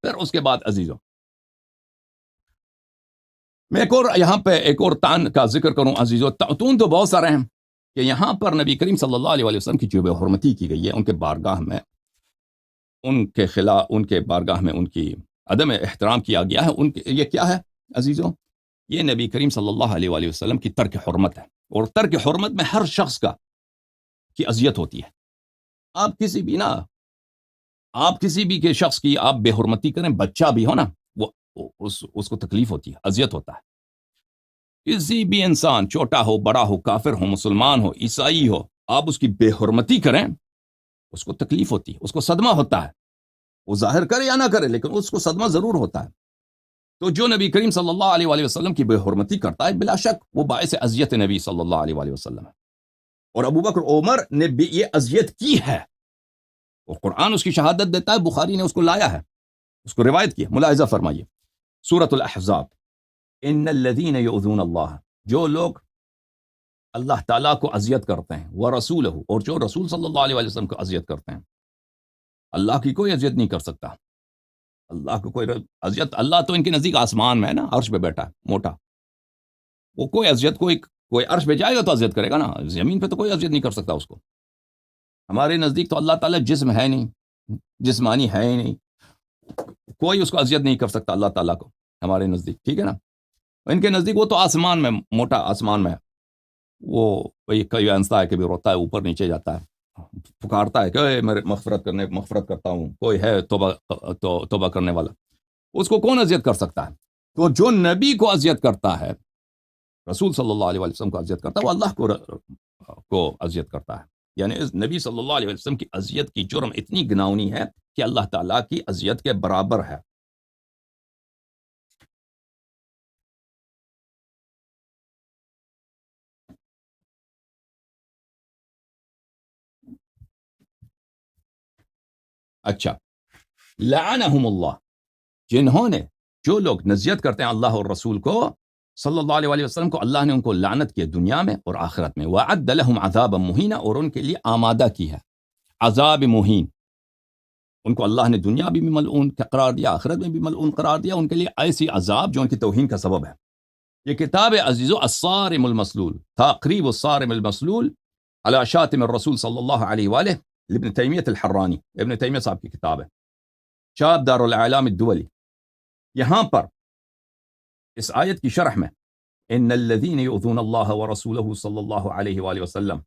پھر اس کے بعد عزیزوں میں ایک اور تان کا ذکر کروں عزیزوں، تون تو بہت سارے ہیں کہ یہاں پر نبی کریم صلی اللہ علیہ وسلم کی جو بے حرمتی کی گئی ہے ان کے بارگاہ میں، ان کے خلاف، ان کے بارگاہ میں ان کی عدم احترام کیا گیا ہے، یہ کیا ہے عزیزوں؟ یہ نبی کریم صلی اللہ علیہ وآلہ وسلم کی ترک حرمت ہے، اور ترک حرمت میں ہر شخص کی اذیت ہوتی ہے۔ آپ کسی بھی کے شخص کی آپ بے حرمتی کریں، بچہ بھی ہو نا، وہ اس کو تکلیف ہوتی ہے، اذیت ہوتا ہے۔ کسی بھی انسان، چھوٹا ہو، بڑا ہو، کافر ہو، مسلمان ہو، عیسائی ہو، آپ اس کی بے حرمتی کریں، اس کو تکلیف ہوتی ہے، اس کو صدمہ ہوتا ہے، وہ ظاہر کرے یا نہ کرے لیکن اس کو صدمہ ضرور ہوتا ہے۔ تو جو نبی کریم صلی اللہ علیہ وآلہ وسلم کی بے حرمتی کرتا ہے، بلا شک وہ باعث اذیت نبی صلی اللہ علیہ وآلہ وسلم ہے، اور ابو بکر عمر نے بھی یہ اذیت کی ہے، اور قرآن اس کی شہادت دیتا ہے، بخاری نے اس کو لایا ہے، اس کو روایت کی ہے۔ ملاحظہ فرمائیے سورۃ الاحزاب، ان الذین یؤذون اللہ، جو لوگ اللہ تعالیٰ کو اذیت کرتے ہیں، ورسولہ، اور جو رسول صلی اللہ علیہ وسلم کو اذیت کرتے ہیں، اللہ کی کوئی اذیت نہیں کر سکتا، اللہ کو کوئی اذیت، اللہ تو ان کے نزدیک آسمان میں ہے نا، عرش پہ بیٹھا ہے موٹا، وہ کوئی اذیت، کوئی عرش پہ جائے گا تو اذیت کرے گا نا، زمین پہ تو کوئی اذیت نہیں کر سکتا اس کو۔ ہمارے نزدیک تو اللہ تعالیٰ جسم ہے نہیں، جسمانی ہے ہی نہیں، کوئی اس کو اذیت نہیں کر سکتا اللہ تعالیٰ کو ہمارے نزدیک، ٹھیک ہے نا۔ ان کے نزدیک وہ تو آسمان میں، موٹا آسمان میں، وہ کبھی ہنستا ہے، کبھی روتا ہے، اوپر نیچے جاتا ہے، پکارتا ہے کہ اے میرے مغفرت کرتا ہوں، کوئی ہے توبہ کرنے والا، اس کو کون اذیت کر سکتا ہے؟ تو جو نبی کو اذیت کرتا ہے، رسول صلی اللہ علیہ وسلم کو اذیت کرتا ہے، وہ اللہ کو اذیت کرتا ہے، یعنی اس نبی صلی اللہ علیہ وسلم کی اذیت کی جرم اتنی گناونی ہے کہ اللہ تعالیٰ کی اذیت کے برابر ہے۔ اچھا، لعنہم اللہ، جو لوگ نزیت کرتے ہیں اللہ اور رسول کو صلی اللہ علیہ وآلہ وسلم کو، اللہ نے ان کو لعنت کی دنیا میں اور آخرت میں، وَأَعَدَّ لَهُمْ عَذَابًا مُهِينًا، اور ان کے لیے آمادہ کی ہے عذاب مہین، ان کو اللہ نے دنیا بھی ملعون قرار دیا، آخرت میں بھی ملعون قرار دیا، ان کے لیے ایسی عذاب جو ان کی توہین کا سبب ہے۔ یہ کتاب عزیزو الصارم المسلول، تقریب الصارم المسلول علی شاتم الرسول صلی اللہ علیہ وآلہ، ابن تیمیہ الحرانی، ابن تیمیہ صاحب کی کتاب ہے، چاپ دار الاعلام الدولی۔ یہاں پر اس آیت کی شرح میں، ان الذین یؤذون اللہ ورسولہ صلی اللہ علیہ وآلہ وسلم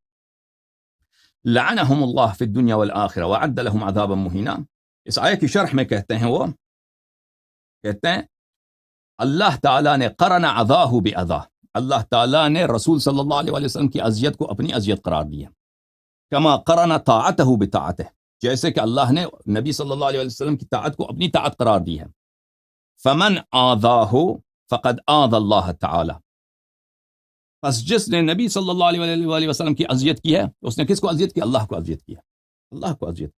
لعنہم اللہ فی الدنیا والآخرہ وعد لہم عذابا مہینا، اس آیت کی شرح میں کہتے ہیں اللہ تعالیٰ نے قرن عذاہ بعذا، اللہ تعالیٰ نے رسول صلی اللہ علیہ وآلہ وسلم کی اذیت کو اپنی اذیت قرار دیا، کما قرن طاعتہ بطاعتہ، جیسے کہ اللہ نے نبی صلی اللہ علیہ وسلم کی طاعت کو اپنی طاعت قرار دی ہے۔ فمن آذاہ فقد آذى اللہ تعالی، پس جس نے نبی صلی اللہ علیہ وآلہ وسلم کی اذیت کی ہے، اس نے کس کو اذیت کی؟ اللہ کو اذیت کیا، اللہ کو اذیت۔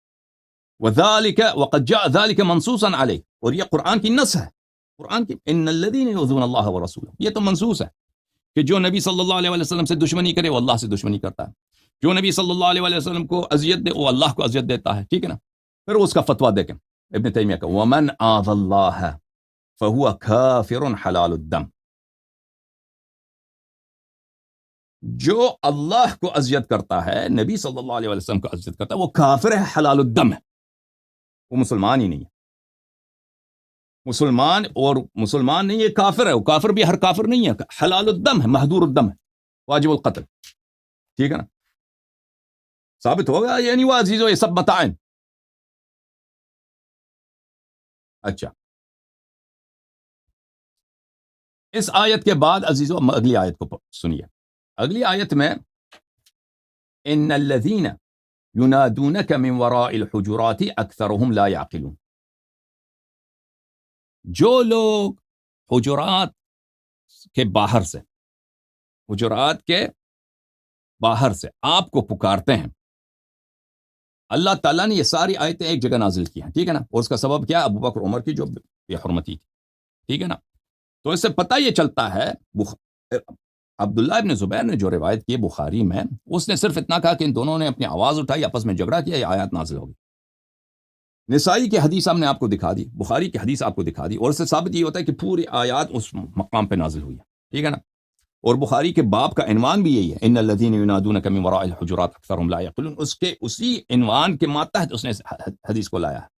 وذلك وقد جاء ذلك منصوصا علیہ، اور یہ قرآن کی نص ہے، قرآن کی، ان الذین یؤذون اللہ ورسولہ، یہ تو منصوص ہے کہ جو نبی صلی اللہ علیہ وسلم سے دشمنی کرے وہ اللہ سے دشمنی کرتا ہے، جو نبی صلی اللہ علیہ وسلم کو اذیت دے وہ اللہ کو اذیت دیتا ہے، ٹھیک ہے نا۔ پھر اس کا فتویٰ دیکھیں ابن تیمیہ کا، ومن آذى اللہ فہو کافر حلال الدم، جو اللہ کو اذیت کرتا ہے، نبی صلی اللہ علیہ وسلم کو اذیت کرتا ہے، وہ کافر ہے، حلال الدم ہے، وہ مسلمان ہی نہیں ہے، مسلمان نہیں ہے، کافر ہے، وہ کافر بھی ہر کافر نہیں ہے، حلال الدم ہے، محدور الدم ہے، واجب القتل، ٹھیک ہے نا، ثابت ہوگا یعنی وہ عزیزو یہ سب بتائیں۔ اچھا، اس آیت کے بعد عزیزو اگلی آیت کو سنیے، اگلی آیت میں ان الذین ینادونک من وراء الحجرات اکثرهم لا یعقلون، جو لوگ حجرات کے باہر سے آپ کو پکارتے ہیں، اللہ تعالیٰ نے یہ ساری آیتیں ایک جگہ نازل کی ہیں، ٹھیک ہے نا، اور اس کا سبب کیا ہے؟ ابو بکر عمر کی جو بے حرمتی تھی، ٹھیک ہے نا۔ تو اس سے پتہ یہ چلتا ہے، عبداللہ ابن زبیر نے جو روایت کی بخاری میں، اس نے صرف اتنا کہا کہ ان دونوں نے اپنی آواز اٹھائی، آپس میں جھگڑا کیا، یہ آیات نازل ہوگی۔ نسائی کی حدیث ہم نے آپ کو دکھا دی، بخاری کی حدیث آپ کو دکھا دی، اور اس سے ثابت یہ ہوتا ہے کہ پوری آیات اس مقام پہ نازل ہوئی ہے، ٹھیک ہے نا؟ اور بخاری کے باب کا عنوان بھی یہی ہے، ان الذین ینادونک من وراء الحجرات اکثرهم لا یعقلون، اس کے اسی عنوان کے ماتحت اس نے حدیث کو لایا ہے۔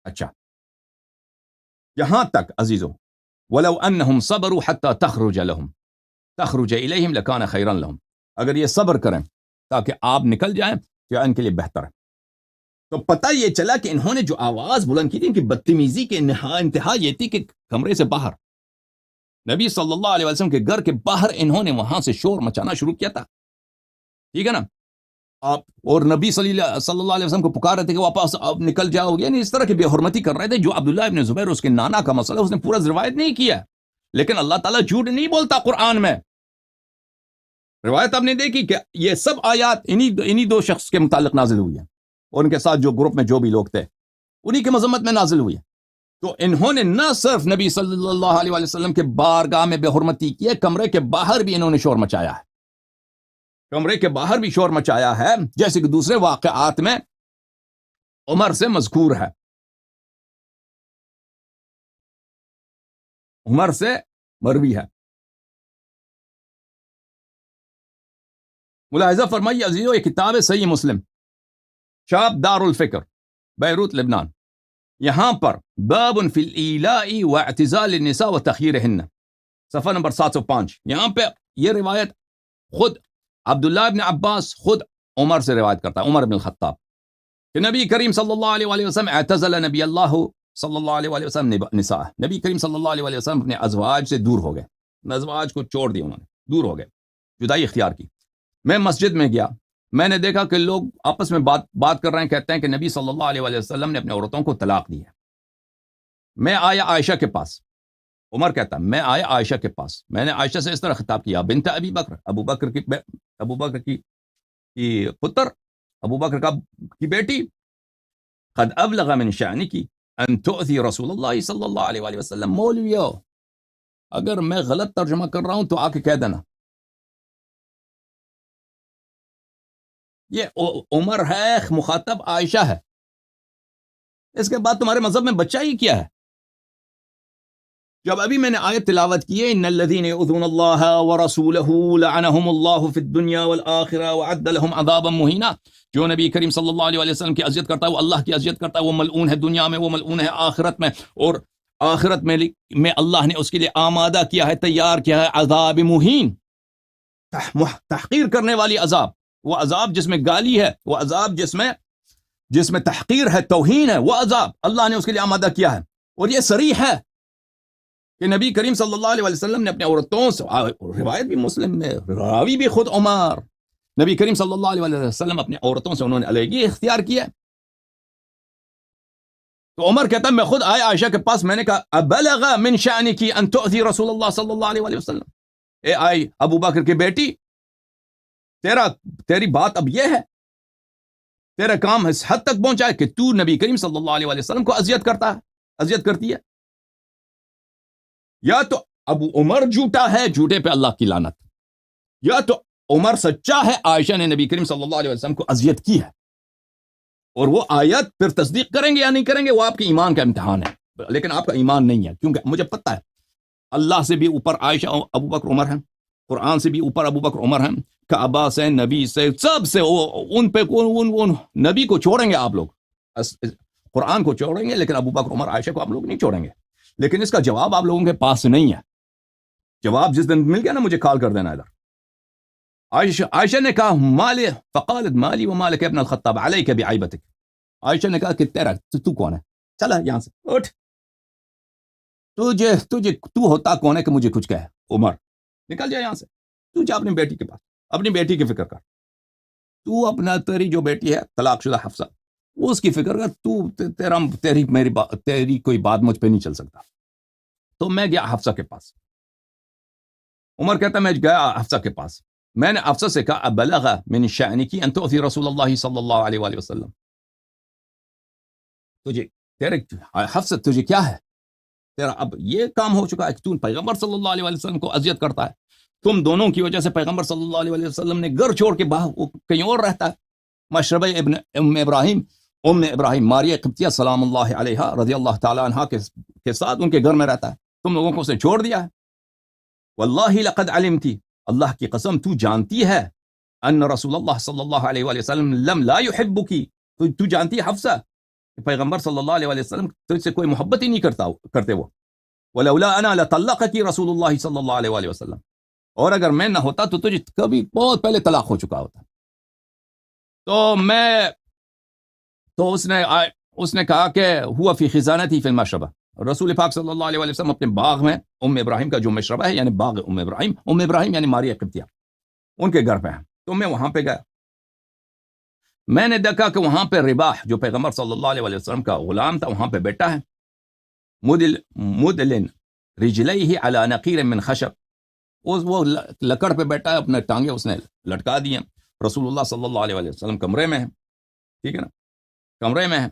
اچھا، یہاں تک عزیزو، ولو انہم صبروا حتی تخرج الیہم لکان خیرا لہم، اگر یہ صبر کریں تاکہ آپ نکل جائیں تو ان کے لیے بہتر ہے۔ تو پتہ یہ چلا کہ انہوں نے جو آواز بلند کی تھی، ان کی بدتمیزی کے انتہا یہ تھی کہ کمرے سے باہر نبی صلی اللہ علیہ وسلم کے گھر کے باہر انہوں نے وہاں سے شور مچانا شروع کیا تھا، ٹھیک ہے نا؟ آپ اور نبی صلی اللہ علیہ وسلم کو پکار رہے تھے کہ واپس آپ نکل جاؤ گے، یعنی اس طرح کی بے حرمتی کر رہے تھے۔ جو عبداللہ ابن زبیر اس کے نانا کا مسئلہ اس نے پورا روایت نہیں کیا، لیکن اللہ تعالیٰ جھوٹ نہیں بولتا قرآن میں۔ روایت آپ نے دیکھی کہ یہ سب آیات انہی دو شخص کے متعلق نازل ہوئی ہیں، اور ان کے ساتھ جو گروپ میں جو بھی لوگ تھے انہی کے مذمت میں نازل ہوئی ہے۔ تو انہوں نے نہ صرف نبی صلی اللہ علیہ وسلم کے بارگاہ میں بے حرمتی کی ہے، کمرے کے باہر بھی انہوں نے شور مچایا ہے، کمرے کے باہر بھی شور مچایا ہے، جیسے کہ دوسرے واقعات میں عمر سے مذکور ہے، عمر سے مروی ہے۔ ملاحظہ فرمائیے عزیزو، یہ کتاب ہے صحیح مسلم، شاپ دار الفکر، بیروت لبنان، یہاں پر باب فی الایلاء واعتزال النساء وتخیرہن، صفحہ نمبر 705، یہاں پہ یہ روایت خود عبداللہ ابن عباس خود عمر سے روایت کرتا ہے، عمر بن الخطاب، کہ نبی کریم صلی اللہ علیہ وسلم اعتزل نبی اللہ صلی اللہ علیہ وسلم نساء، نبی کریم صلی اللہ علیہ وسلم اپنے ازواج سے دور ہو گئے، ازواج کو چھوڑ دیا، انہوں نے دور ہو گئے، جدائی اختیار کی۔ میں مسجد میں گیا، میں نے دیکھا کہ لوگ آپس میں بات کر رہے ہیں، کہتے ہیں کہ نبی صلی اللہ علیہ وسلم نے اپنے عورتوں کو طلاق دی ہے۔ میں آیا عائشہ کے پاس، عمر کہتا ہے میں آیا عائشہ کے پاس، میں نے عائشہ سے اس طرح خطاب کیا، بنت ابی بکر، ابو بکر کی پتر، ابو بکر کی بیٹی، قد ابلغ من شأنک ان تؤذی رسول اللہ صلی اللہ علیہ وسلم، مولویو اگر میں غلط ترجمہ کر رہا ہوں تو آ کے کہہ دینا، یہ عمر ہے، مخاطب عائشہ ہے، اس کے بعد تمہارے مذہب میں بچہ ہی کیا ہے؟ جب ابھی میں نے آیت تلاوت کی ہے، ان الذین یؤذون اللہ ورسولہ لعنہم اللہ فی الدنیا والآخرہ وعد لہم عذابا مہینا، جو نبی کریم صلی اللہ علیہ وسلم کی اذیت کرتا ہے وہ اللہ کی اذیت کرتا ہے، وہ ملعون ہے دنیا میں، وہ ملعون ہے آخرت میں، اور آخرت میں اللہ نے اس کے لیے آمادہ کیا ہے، تیار کیا ہے عذاب مہین، تحقیر کرنے والی عذاب، وہ عذاب جس میں گالی ہے، وہ عذاب جس میں تحقیر ہے، توہین ہے، وہ عذاب اللہ نے اس کے لیے آمادہ کیا ہے۔ اور یہ صریح ہے کہ نبی کریم صلی اللہ علیہ وسلم نے اپنے عورتوں سے، روایت بھی مسلم میں، راوی بھی خود عمر، نبی کریم صلی اللہ علیہ وسلم اپنے عورتوں سے انہوں نے علیحدگی اختیار کیا۔ تو عمر کہتا ہے میں خود آیا عائشہ کے پاس، میں نے کہا ابلغ من شأنک ان تؤذی رسول اللہ صلی اللہ علیہ وسلم، اے آئی ابو بکر کی بیٹی، تیری بات اب یہ ہے، تیرا کام اس حد تک پہنچا ہے کہ تو نبی کریم صلی اللہ علیہ وسلم کو اذیت کرتی ہے۔ یا تو ابو عمر جھوٹا ہے، جھوٹے پہ اللہ کی لعنت، یا تو عمر سچا ہے، عائشہ نے نبی کریم صلی اللہ علیہ وسلم کو اذیت کی ہے، اور وہ آیت پھر تصدیق کریں گے یا نہیں کریں گے وہ آپ کے ایمان کا امتحان ہے، لیکن آپ کا ایمان نہیں ہے، کیونکہ مجھے پتہ ہے اللہ سے بھی اوپر عائشہ ابو بکر عمر ہیں، قرآن سے بھی اوپر ابو بکر عمر ہیں، کعبہ سے، نبی سے، سب سے، ان پہ نبی کو چھوڑیں گے آپ لوگ، قرآن کو چھوڑیں گے، لیکن ابو بکر عمر عائشہ کو آپ لوگ نہیں چھوڑیں گے۔ لیکن اس کا جواب آپ لوگوں کے پاس نہیں ہے، جواب جس دن مل گیا نا مجھے کال کر دینا ادھر۔ عائشہ نے کہا مالی، فقالت مالی ومالک ابن الخطاب علیک بعیبتک، عائشہ نے کہا کہ تو کون ہے، چلا یہاں سے اٹھ، تو ہوتا کون ہے کہ مجھے کچھ کہے، عمر نکل جائے یہاں سے، تو جا اپنی بیٹی کے پاس، اپنی بیٹی کی فکر کر، تو اپنا تیری جو بیٹی ہے طلاق شدہ حفصہ، اس کی فکر کر، تیری کوئی بات مجھ پہ نہیں چل سکتا۔ تو میں گیا حفصہ کے پاس، عمر کہتا میں گیا حفصہ کے پاس، میں نے حفصہ سے کہا ابلغ من شأنک ان تؤذی رسول اللہ صلی اللہ علیہ وسلم، حفصہ تجھے کیا ہے، تیرا اب یہ کام ہو چکا ہے کہ تو پیغمبر صلی اللہ علیہ وسلم کو اذیت کرتا ہے، تم دونوں کی وجہ سے پیغمبر صلی اللہ علیہ وسلم نے گھر چھوڑ کے کہیں اور رہتا ہے، مشربہ ابن ابراہیم، ام ابراہیم ماریہ قبطیہ سلام اللہ علیہا رضی اللہ تعالیٰ عنہ کے ساتھ ان کے گھر میں رہتا ہے، تم لوگوں کو اسے چھوڑ دیا ہے. واللہ لقد علمتی، اللہ کی قسم تو جانتی ہے، ان رسول اللہ صلی اللہ علیہ وآلہ وسلم لم لا يحبکی، تو جانتی ہے حفصہ کہ پیغمبر صلی اللہ علیہ وآلہ وسلم تجھ سے کوئی محبت ہی نہیں کرتے وہ. ولولا انا لطلقکی رسول اللہ صلی اللہ علیہ وآلہ وسلم، اور اگر میں نہ ہوتا تو تجھے کبھی بہت پہلے طلاق ہو چکا ہوتا. تو اس نے کہا کہ ہوا فی خزانتی فی المشربہ، رسول پاک صلی اللہ علیہ وآلہ وسلم اپنے باغ میں ام ابراہیم کا جو مشربہ ہے، یعنی باغ ام ابراہیم یعنی ماریہ قبطیہ، ان کے گھر پہ ہیں. تو میں وہاں پہ گیا، میں نے دیکھا کہ وہاں پہ رباح جو پیغمبر صلی اللہ علیہ وآلہ وسلم کا غلام تھا وہاں پہ بیٹھا ہے، مدلن رجلیہ علی نقیر من خشب، وہ لکڑ پہ بیٹھا ہے، اپنے ٹانگیں اس نے لٹکا دی ہیں. رسول اللہ صلی اللہ علیہ وآلہ وسلم کمرے میں ہے، ٹھیک ہے نا، کمرے میں ہے.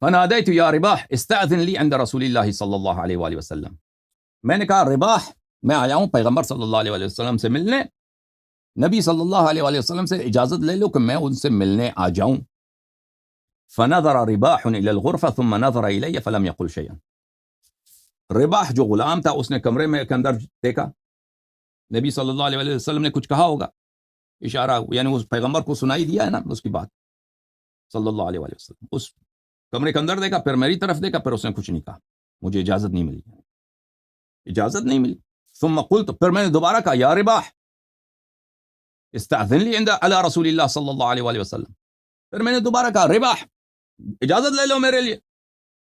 فنادیت یا رباح استأذن لی عند رسول اللہ صلی اللہ علیہ وآلہ وسلم، میں نے کہا رباح میں آیا ہوں پیغمبر صلی اللہ علیہ وآلہ وسلم سے ملنے، نبی صلی اللہ علیہ وآلہ وسلم سے اجازت لے لو کہ میں ان سے ملنے آ جاؤں. فنظر رباح الى الغرفة ثم نظر الی فلم یقل شیئا، رباح جو غلام تھا اس نے کمرے میں کے اندر دیکھا، نبی صلی اللہ علیہ وآلہ وسلم نے کچھ کہا ہوگا، اشارہ، یعنی اس پیغمبر کو سنائی دیا ہے نا اس کی بات صلی اللہ علیہ وآلہ وسلم. اس کمرے کے اندر دیکھا، پھر میری طرف دیکھا، پھر اس نے کچھ نہیں کہا، مجھے اجازت نہیں ملی، اجازت نہیں ملی. ثم قلت، پھر میں نے دوبارہ کہا یا رباح استأذن لی علی رسول اللہ صلی اللہ علیہ وآلہ وسلم، پھر میں نے دوبارہ کہا رباح اجازت لے لو میرے لیے.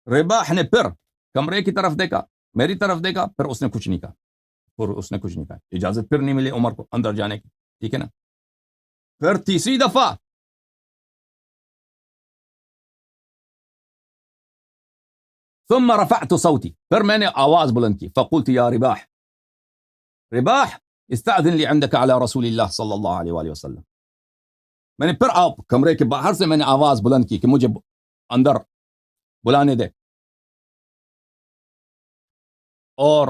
رباح نے پھر کمرے کی طرف دیکھا، میری طرف دیکھا، پھر اس نے کچھ نہیں کہا، اجازت پھر نہیں ملی عمر کو اندر جانے کی، ٹھیک ہے نا. پھر تیسری دفعہ ثم رفعت صوتی، پھر میں نے آواز بلند کی، فقلت یا رباح استأذن لی عندك على رسول اللہ صلی اللہ علیہ وآلہ وسلم، میں نے پھر آپ کمرے کے باہر سے میں نے آواز بلند کی کہ مجھے اندر بلانے دے اور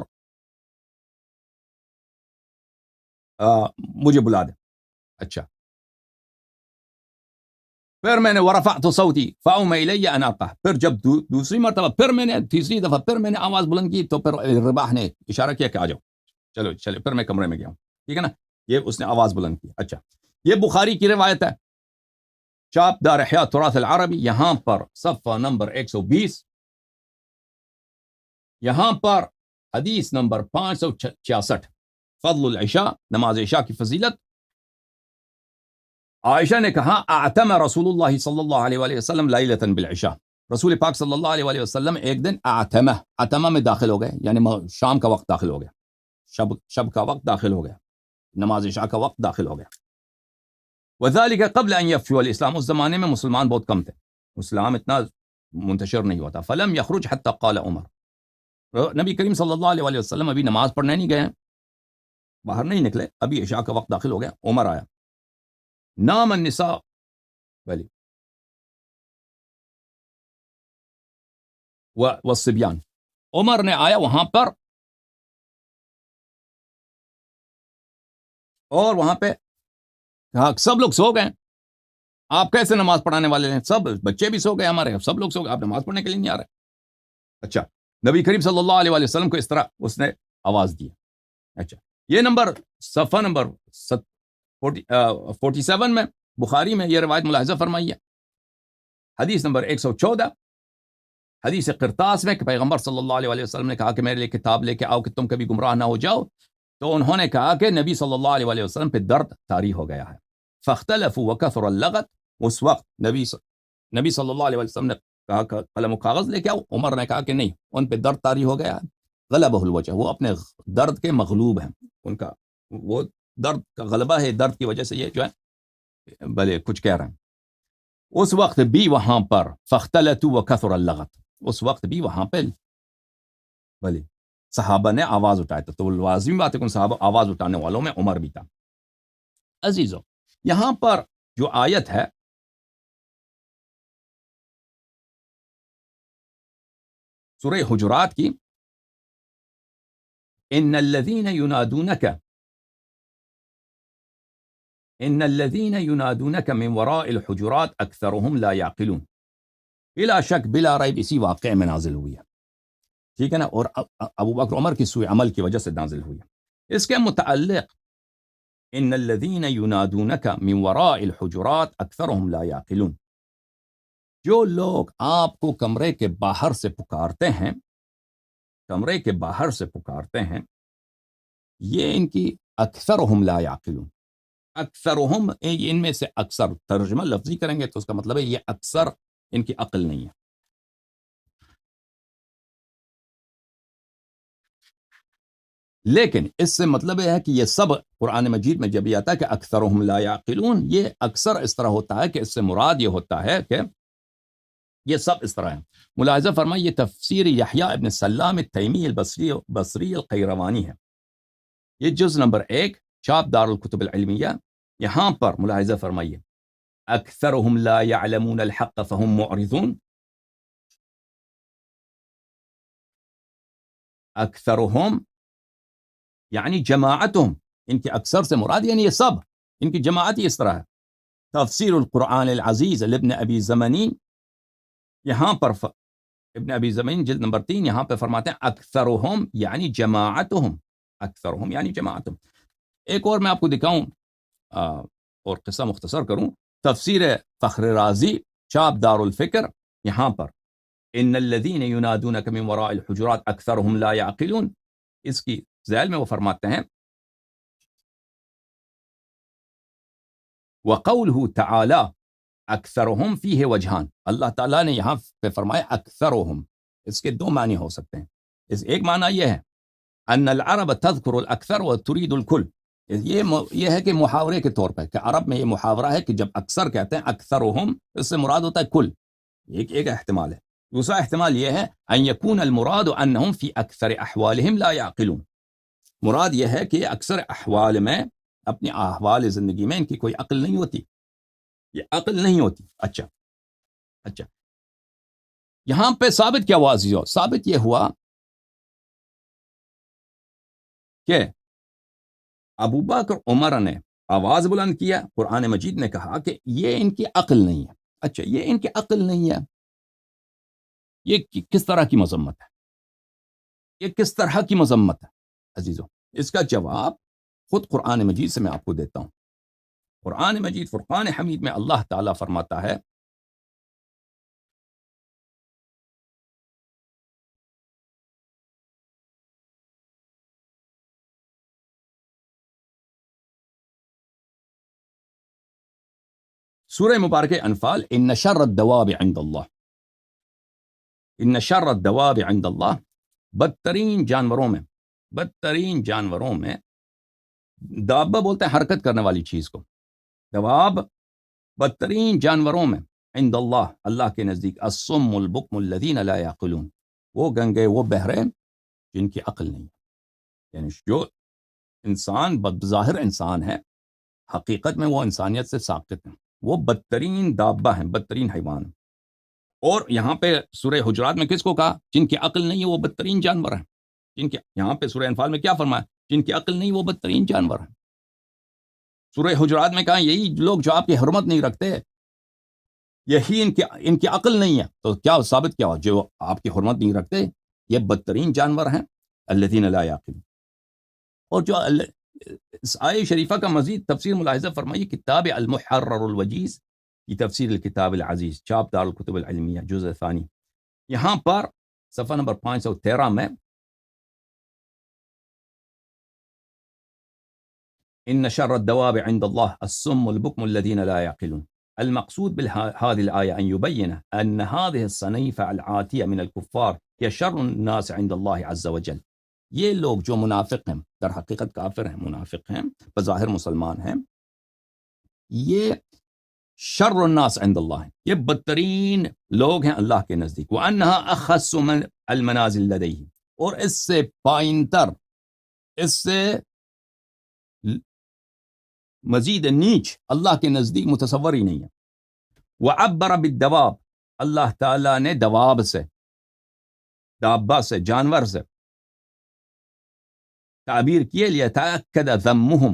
مجھے بلا دے. اچھا، پھر میں نے ورفعت صوتی فاؤم الی ان القاه، پھر جب دوسری مرتبہ پھر میں نے تیسری دفعہ پھر میں نے آواز بلند کی، تو پھر رباح نے اشارہ کیا کہ آ جاؤ، چلو پھر میں کمرے میں گیا ہوں، ٹھیک ہے نا. یہ اس نے آواز بلند کی. اچھا، یہ بخاری کی روایت ہے، چاپ دار احیاء تراث العربی، یہاں پر صفحہ نمبر 120، یہاں پر حدیث نمبر 566، فضل العشاء، نماز عشاء کی فضیلت. عائشہ نے کہا اعتم رسول اللہ صلی اللہ علیہ وآلہ وسلم لیلۃ بالعشاء، رسول پاک صلی اللہ علیہ وآلہ وسلم ایک دن اعتمہ میں داخل ہو گئے، یعنی شام کا وقت داخل ہو گیا، شب کا وقت داخل ہو گیا، نماز عشاء کا وقت داخل ہو گیا. وذلك قبل ان يفشو الاسلام، اس زمانے میں مسلمان بہت کم تھے، اسلام اتنا منتشر نہیں ہوا تھا. فلم يخرج حتى قال عمر، نبی کریم صلی اللہ علیہ وآلہ وسلم ابھی نماز پڑھنے نہیں گئے، باہر نہیں نکلے، ابھی عشاء کا وقت داخل ہو گیا. عمر آیا، نام النساء والصبیان، عمر نے آیا وہاں پر اور وہاں پہ کہا سب لوگ سو گئے، آپ کیسے نماز پڑھانے والے ہیں، سب بچے بھی سو گئے ہمارے، سب لوگ سو گئے، آپ نماز پڑھنے کے لیے نہیں آ رہے. اچھا، نبی کریم صلی اللہ علیہ وآلہ وسلم کو اس طرح اس نے آواز دی. اچھا، یہ نمبر صفحہ نمبر 47 میں بخاری میں یہ روایت ملاحظہ فرمائی ہے. حدیث نمبر 114، حدیث قرطاس میں کہ پیغمبر صلی اللہ علیہ وآلہ وسلم نے کہا کہ میرے لیے کتاب لے کے آؤ کہ تم کبھی گمراہ نہ ہو جاؤ، تو انہوں نے کہا کہ نبی صلی اللہ علیہ وآلہ وسلم پہ درد طاری ہو گیا ہے. فاختلفوا وکثر اللغط، اس وقت نبی صلی اللہ علیہ وسلم نے کہا کہ قلم و کاغذ لے کے آؤ، عمر نے کہا کہ نہیں، ان پہ درد طاری ہو گیا ہے. غلبہ الوجہ، وہ اپنے درد کے مغلوب ہیں، ان کا وہ درد کا غلبہ ہے، درد کی وجہ سے یہ جو ہے بھلے کچھ کہہ رہے ہیں. اس وقت بھی وہاں پر فاختلطوا وکثر اللغط، اس وقت بھی وہاں پہ بھلے صحابہ نے آواز اٹھایا تھا، تو لازمی بات ہے کہ ان صحابہ آواز اٹھانے والوں میں عمر بھی تھا. عزیزو، یہاں پر جو آیت ہے سورہ حجرات کی، ان الذین ینادونک ان الذين ينادونك من وراء الحجرات اکثرهم لا يعقلون، بلا شک بلا ریب اسی واقعے میں نازل ہوئی ہے، ٹھیک ہے نا، اور ابو بکر عمر کی سوء عمل کی وجہ سے نازل ہوئی ہے۔ اس کے متعلق ان الذين ينادونك من وراء الحجرات اکثرهم لا يعقلون، جو لوگ آپ کو کمرے کے باہر سے پکارتے ہیں، کمرے کے باہر سے پکارتے ہیں، یہ ان کی اکثرهم لا يعقلون، اکثرهم ان میں سے اکثر ترجمہ لفظی کریں گے تو اس کا مطلب ہے یہ اکثر ان کی عقل نہیں ہے۔ لیکن اس سے مطلب یہ ہے کہ یہ سب قرآن مجید میں جب یہ آتا ہے کہ اکثرهم لا يعقلون، یہ اکثر اس طرح ہوتا ہے کہ اس سے مراد یہ ہوتا ہے کہ یہ سب اس طرح ہے۔ ملاحظہ فرمائیے، یہ تفسیر یحییٰ ابن سلام التیمی البصری القیروانی ہے، یہ جز نمبر 1 چاپ دار الکتب العلمیہ۔ یہاں پر ملاحظہ فرمائیے، اکثرهم لا يعلمون الحق فهم معرضون، اکثرهم یعنی جماعتهم، ان کی اکثر سے مراد یعنی یہ سب ان کی جماعت ہی اس طرح ہے۔ تفسیر القرآن العزیز لابن ابی زمنین، یہاں پر ابن ابی زمین جلد نمبر 3 یہاں پہ فرماتے ہیں اکثرهم یعنی جماعتهم، اکثرهم یعنی جماعتهم۔ ایک اور میں آپ کو دکھاؤں اور قصہ مختصر کروں، تفسیر فخر رازی چاپ دار الفکر، یہاں پر ان الذین ینادونک من وراء الحجرات اکثرهم لا يعقلون، اس کی ذیل میں وہ فرماتے ہیں وقوله تعالی اکثرهم فیہ وجہان، اللہ تعالیٰ نے یہاں پہ فرمایا اکثرهم، اس کے 2 معنی ہو سکتے ہیں۔ اس ایک معنی یہ ہے ان العرب تذکر الاکثر وترید الکل، یہ ہے کہ محاورے کے طور پر کہ عرب میں یہ محاورہ ہے کہ جب اکثر کہتے ہیں اکثرهم، اس سے مراد ہوتا ہے کل، ایک احتمال ہے۔ دوسرا احتمال یہ ہے ان یکون المراد انہم فی اکثر احوالہم لا یعقلون، مراد یہ ہے کہ اکثر احوال میں، اپنی احوال زندگی میں ان کی کوئی عقل نہیں ہوتی، یہ عقل نہیں ہوتی۔ اچھا یہاں پہ ثابت کیا ہوا عزیزو؟ ثابت یہ ہوا کہ ابو بکر عمر نے آواز بلند کیا، قرآن مجید نے کہا کہ یہ ان کی عقل نہیں ہے۔ اچھا، یہ ان کی عقل نہیں ہے، یہ کس طرح کی مذمت ہے؟ یہ کس طرح کی مذمت ہے عزیزو؟ اس کا جواب خود قرآن مجید سے میں آپ کو دیتا ہوں۔ قرآن مجید فرقان حمید میں اللہ تعالیٰ فرماتا ہے سورہ مبارکہ انفال، ان شر الدواب عند اللہ، ان شر الدواب عند اللہ، بدترین جانوروں میں دابہ بولتے ہیں حرکت کرنے والی چیز کو، دواب بدترین جانوروں میں، عند اللہ اللہ کے نزدیک، الصم البکم الذین لا یعقلون، وہ گنگے وہ بہرے جن کی عقل نہیں، یعنی جو انسان بظاہر انسان ہے، حقیقت میں وہ انسانیت سے ساقط ہیں، وہ بدترین دابہ ہیں، بدترین حیوان ہیں۔ اور یہاں پہ سورہ حجرات میں کس کو کہا؟ جن کی عقل نہیں ہے وہ بدترین جانور ہیں، جن کے، یہاں پہ سورہ انفال میں کیا فرمایا؟ جن کی عقل نہیں وہ بدترین جانور ہیں۔ سورہ حجرات میں کہا یہی لوگ جو آپ کی حرمت نہیں رکھتے، یہی ان کی عقل نہیں ہے، تو کیا ثابت کیا ہوا؟ جو آپ کی حرمت نہیں رکھتے یہ بدترین جانور ہیں، الذین لا یعقلون۔ اور جو اس آیہ شریفہ کا مزید تفسیر ملاحظہ فرمائیے، کتاب المحرر الوجیز کی تفسیر الکتاب العزیز، چاپ دار الکتب العلمیہ، جزء ثانی، یہاں پر صفحہ نمبر 513 میں ان شر الدواب عند الله الصم البكم الذين لا يعقلون، المقصود بهذه الآية أن يبين أن هذه الصنيف العاتية من الكفار هي شر الناس عند الله عز وجل، یہ لوگ جو منافق ہیں، در حقیقت کافر ہیں، منافق ہیں، بظاہر مسلمان ہیں، یہ شر الناس عند اللہ، یہ بدترین لوگ ہیں اللہ کے نزدیک، وَأَنَّهَا أَخَصُّ مِنْ الْمَنَازِلِ لَدَيْهِ، اور اس سے پائنتر، اس سے مزید نیچ اللہ کے نزدیک متصور ہی نہیں ہے۔ وَعَبَّرَ بِالدَّوَابِ، اللہ تعالیٰ نے دواب سے، دابہ سے، جانور سے تعبیر کیے، لِيَتَأَكَّدَ ذَمُّهُمْ،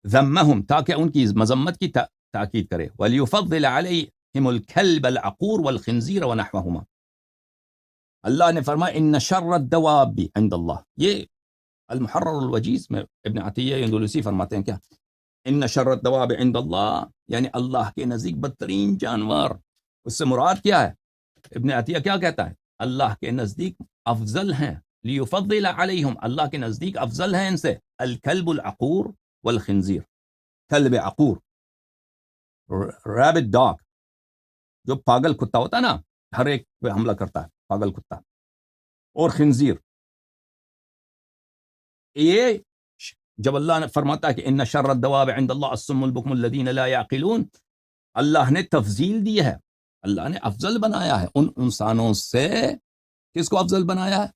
ذمہم تاکہ ان کی مذمت کی تاکید کرے، ولیفضل علیہم الکلب العقور والخنزیر ونحوہما۔ اللہ نے فرمایا ان شر الدواب عند اللہ، یہ المحرر الوجیز میں ابن عطیہ اندلسی فرماتے ہیں کیا، ان شر الدواب عند اللہ یعنی اللہ کے نزدیک بدترین جانور، اس سے مراد کیا ہے؟ ابن عطیہ کیا کہتا ہے؟ اللہ کے نزدیک افضل ہیں، لیفضل علیہم، اللہ کے نزدیک افضل ہیں ان سے، الکلب العقور والخنزیر، کلب عقور ریبٹ ڈاگ جو پاگل کتا ہوتا ہے نا، ہر ایک پہ حملہ کرتا ہے، پاگل کتا، اور خنزیر۔ یہ جب اللہ نے فرماتا ہے کہ ان شر الدواب عند اللہ الصم البکم الذین لا یعقلون، اللہ نے تفضیل دی ہے، اللہ نے افضل بنایا ہے ان انسانوں سے۔ کس کو افضل بنایا ہے؟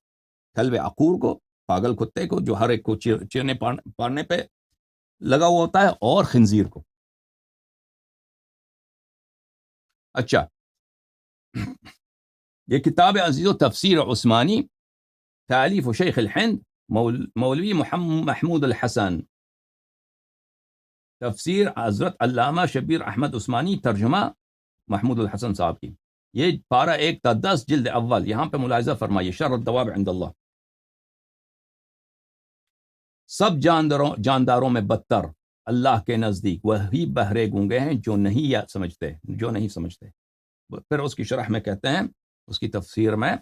کلب عقور کو، پاگل کتے کو جو ہر ایک کو چیرنے پارنے پہ لگا ہوا ہوتا ہے، اور خنزیر کو۔ اچھا، یہ کتاب عزیز و تفسیر عثمانی، تالیف شیخ الہند مولوی محمود الحسن، تفسیر حضرت علامہ شبیر احمد عثمانی، ترجمہ محمود الحسن صاحب کی، یہ پارہ 1 تا 10 جلد اول، یہاں پہ ملاحظہ فرمائیے، شر الدواب عند اللہ، سب جانداروں میں بدتر اللہ کے نزدیک وہی بہرے گونگے ہیں جو نہیں سمجھتے۔ پھر اس کی شرح میں کہتے ہیں، اس کی تفسیر میں،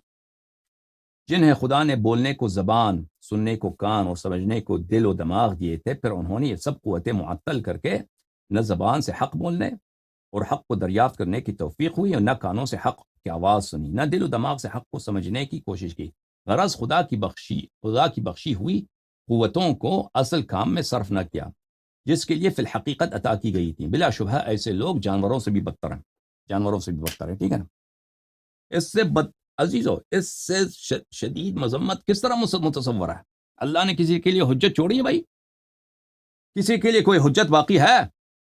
جنہیں خدا نے بولنے کو زبان، سننے کو کان اور سمجھنے کو دل و دماغ دیے تھے، پھر انہوں نے یہ سب قوتیں معطل کر کے نہ زبان سے حق بولنے اور حق کو دریافت کرنے کی توفیق ہوئی، اور نہ کانوں سے حق کی آواز سنی، نہ دل و دماغ سے حق کو سمجھنے کی کوشش کی، غرض خدا کی بخشی ہوئی قوتوں کو اصل کام میں صرف نہ کیا جس کے لیے فی الحقیقت عطا کی گئی تھی۔ بلا شبہ ایسے لوگ جانوروں سے بھی بدتر ہیں، ٹھیک ہے نا۔ اس سے عزیزو، اس سے شدید مذمت کس طرح متصور ہے؟ اللہ نے کسی کے لیے حجت چھوڑی ہے بھائی؟ کسی کے لیے کوئی حجت باقی ہے؟